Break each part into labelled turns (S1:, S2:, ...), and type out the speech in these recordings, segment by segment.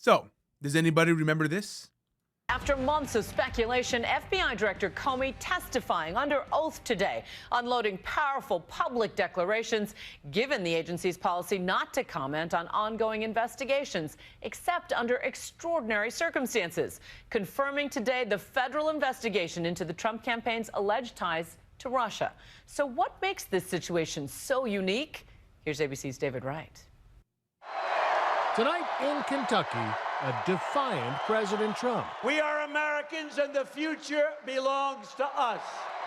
S1: So, does anybody remember this?
S2: After months of speculation, FBI Director Comey testifying under oath today, unloading powerful public declarations, given the agency's policy not to comment on ongoing investigations, except under extraordinary circumstances, confirming today the federal investigation into the Trump campaign's alleged ties to Russia. So what makes this situation so unique? Here's ABC's David Wright.
S3: Tonight in Kentucky, a defiant President Trump.
S4: We are Americans and the future belongs to us.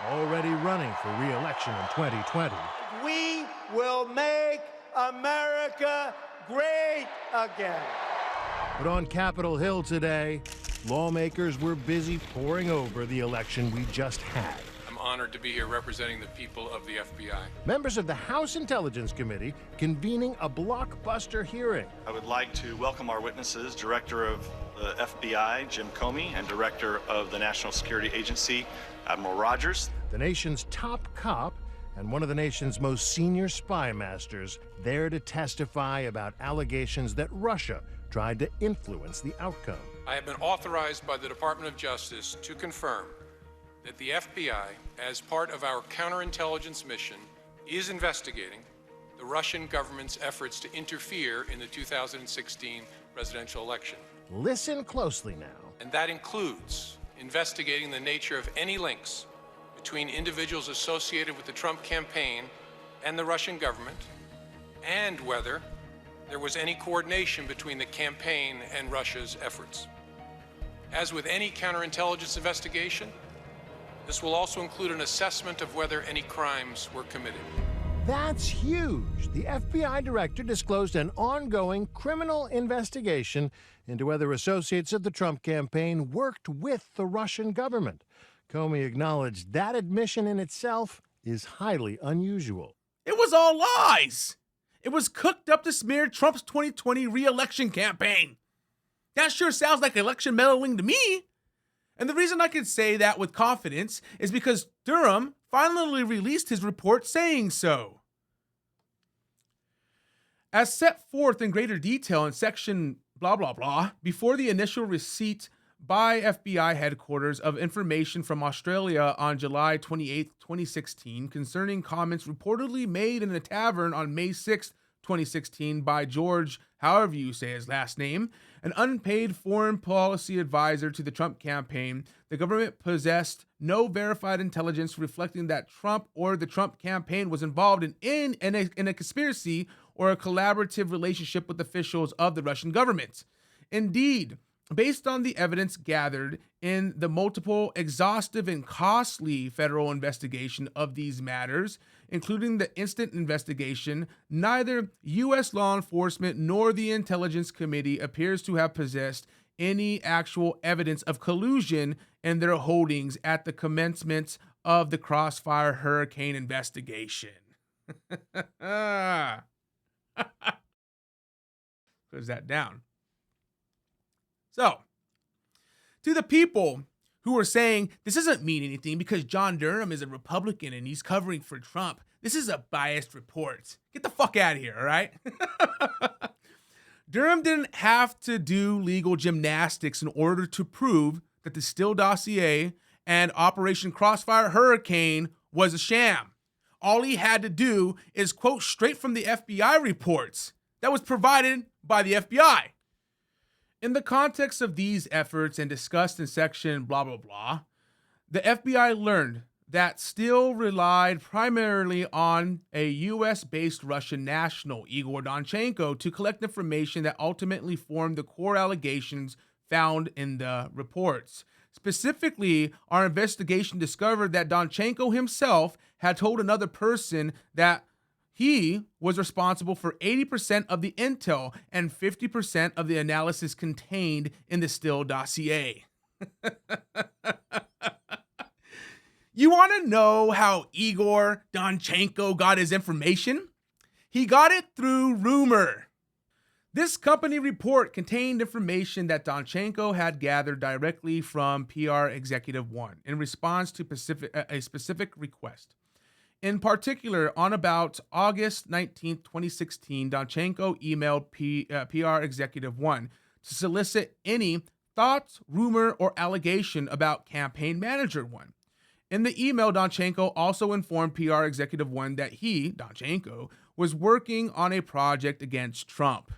S3: Already running for re-election in 2020.
S4: We will make America great again.
S3: But on Capitol Hill today, lawmakers were busy poring over the election we just had.
S5: I'm honored to be here representing the people of the FBI.
S3: Members of the House Intelligence Committee convening a blockbuster hearing.
S6: I would like to welcome our witnesses, Director of the FBI, Jim Comey, and Director of the National Security Agency, Admiral Rogers.
S3: The nation's top cop and one of the nation's most senior spy masters there to testify about allegations that Russia tried to influence the outcome.
S5: I have been authorized by the Department of Justice to confirm that the FBI, as part of our counterintelligence mission, is investigating the Russian government's efforts to interfere in the 2016 presidential election.
S3: Listen closely now.
S5: And that includes investigating the nature of any links between individuals associated with the Trump campaign and the Russian government, and whether there was any coordination between the campaign and Russia's efforts. As with any counterintelligence investigation, this will also include an assessment of whether any crimes were committed.
S3: That's huge. The FBI director disclosed an ongoing criminal investigation into whether associates of the Trump campaign worked with the Russian government. Comey acknowledged that admission in itself is highly unusual.
S1: It was all lies. It was cooked up to smear Trump's 2020 re-election campaign. That sure sounds like election meddling to me. And the reason I can say that with confidence is because Durham finally released his report saying so. As set forth in greater detail in section blah, blah, blah, before the initial receipt by FBI headquarters of information from Australia on July 28, 2016, concerning comments reportedly made in a tavern on May 6, 2016 by George, however you say his last name, an unpaid foreign policy advisor to the Trump campaign, the government possessed no verified intelligence reflecting that Trump or the Trump campaign was involved in a conspiracy or a collaborative relationship with officials of the Russian government. Indeed, based on the evidence gathered in the multiple, exhaustive, and costly federal investigation of these matters, including the instant investigation, neither U.S. law enforcement nor the Intelligence Committee appears to have possessed any actual evidence of collusion in their holdings at the commencement of the Crossfire Hurricane investigation. Close that down. So, to the people who are saying this doesn't mean anything because John Durham is a Republican and he's covering for Trump, this is a biased report. Get the fuck out of here, all right? Durham didn't have to do legal gymnastics in order to prove that the Steele dossier and Operation Crossfire Hurricane was a sham. All he had to do is quote straight from the FBI reports that was provided by the FBI. In the context of these efforts and discussed in section blah, blah, blah, the FBI learned that Steele relied primarily on a U.S.-based Russian national, Igor Danchenko, to collect information that ultimately formed the core allegations found in the reports. Specifically, our investigation discovered that Danchenko himself had told another person that he was responsible for 80% of the intel and 50% of the analysis contained in the Steele dossier. You want to know how Igor Danchenko got his information? He got it through rumor. This company report contained information that Danchenko had gathered directly from PR Executive One in response to a specific request. In particular, on about August 19, 2016, Danchenko emailed PR Executive One to solicit any thoughts, rumor, or allegation about Campaign Manager 1. In the email, Danchenko also informed PR Executive 1 that he, Danchenko, was working on a project against Trump.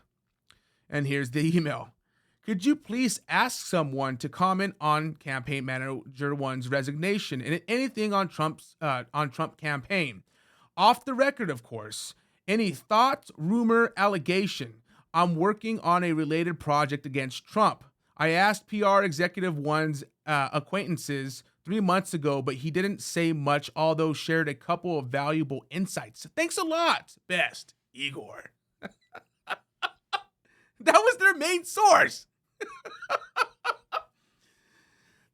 S1: And here's the email. Could you please ask someone to comment on Campaign Manager 1's resignation and anything on Trump campaign? Off the record, of course. Any thoughts, rumor, allegation. I'm working on a related project against Trump. I asked PR Executive 1's acquaintances 3 months ago, but he didn't say much, although shared a couple of valuable insights. Thanks a lot. Best, Igor. That was their main source.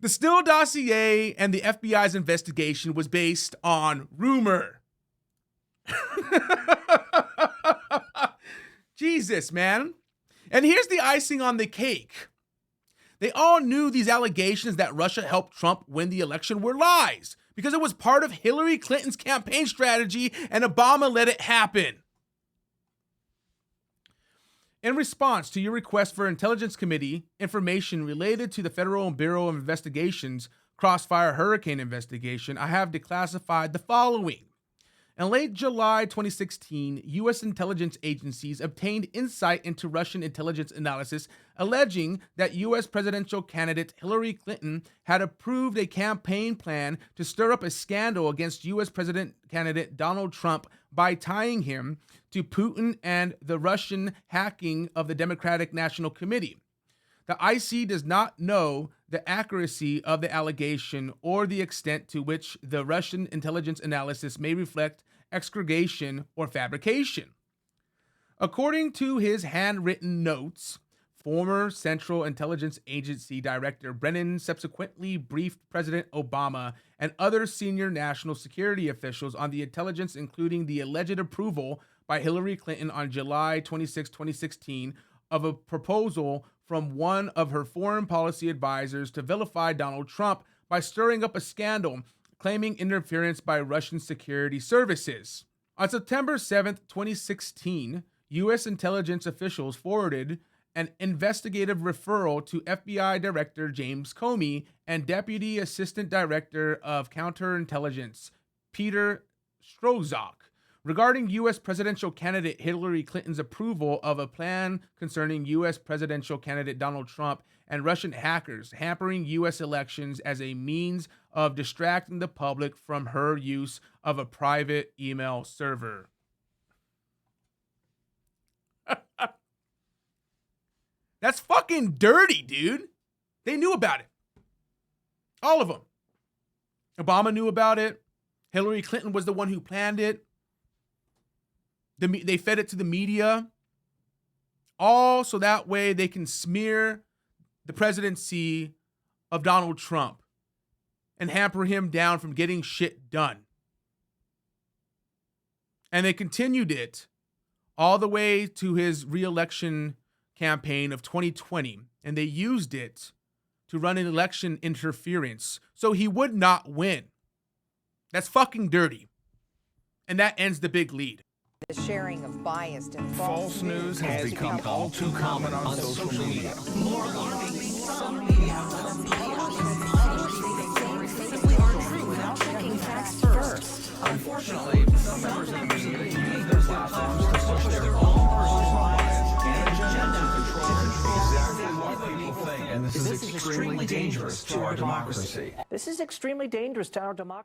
S1: The Steele dossier and the FBI's investigation was based on rumor. Jesus, man. And here's the icing on the cake. They all knew these allegations that Russia helped Trump win the election were lies because it was part of Hillary Clinton's campaign strategy and Obama let it happen. In response to your request for Intelligence Committee information related to the Federal Bureau of Investigation's Crossfire Hurricane investigation, I have declassified the following. In late July 2016, U.S. intelligence agencies obtained insight into Russian intelligence analysis alleging that U.S. presidential candidate Hillary Clinton had approved a campaign plan to stir up a scandal against U.S. president candidate Donald Trump by tying him to Putin and the Russian hacking of the Democratic National Committee. The IC does not know the accuracy of the allegation or the extent to which the Russian intelligence analysis may reflect excogation or fabrication. According to his handwritten notes, former Central Intelligence Agency Director Brennan subsequently briefed President Obama and other senior national security officials on the intelligence, including the alleged approval by Hillary Clinton on July 26, 2016, of a proposal from one of her foreign policy advisors to vilify Donald Trump by stirring up a scandal claiming interference by Russian security services. On September 7, 2016, U.S. intelligence officials forwarded an investigative referral to FBI Director James Comey and Deputy Assistant Director of Counterintelligence Peter Strzok regarding U.S. presidential candidate Hillary Clinton's approval of a plan concerning U.S. presidential candidate Donald Trump and Russian hackers hampering U.S. elections as a means of distracting the public from her use of a private email server. That's fucking dirty, dude. They knew about it. All of them. Obama knew about it. Hillary Clinton was the one who planned it. They fed it to the media, all so that way they can smear the presidency of Donald Trump and hamper him down from getting shit done. And they continued it all the way to his re-election campaign of 2020, and they used it to run an election interference so he would not win. That's fucking dirty. And that ends the big lead.
S7: The sharing of biased and
S8: false news has become all too common on social media.
S9: More alarming, some media simply aren't true without checking facts first.
S8: Unfortunately, some members of the media use their platforms to push their own personal bias and agenda to control exactly what people think. And this is extremely dangerous to our democracy.
S9: This is extremely dangerous to our democracy.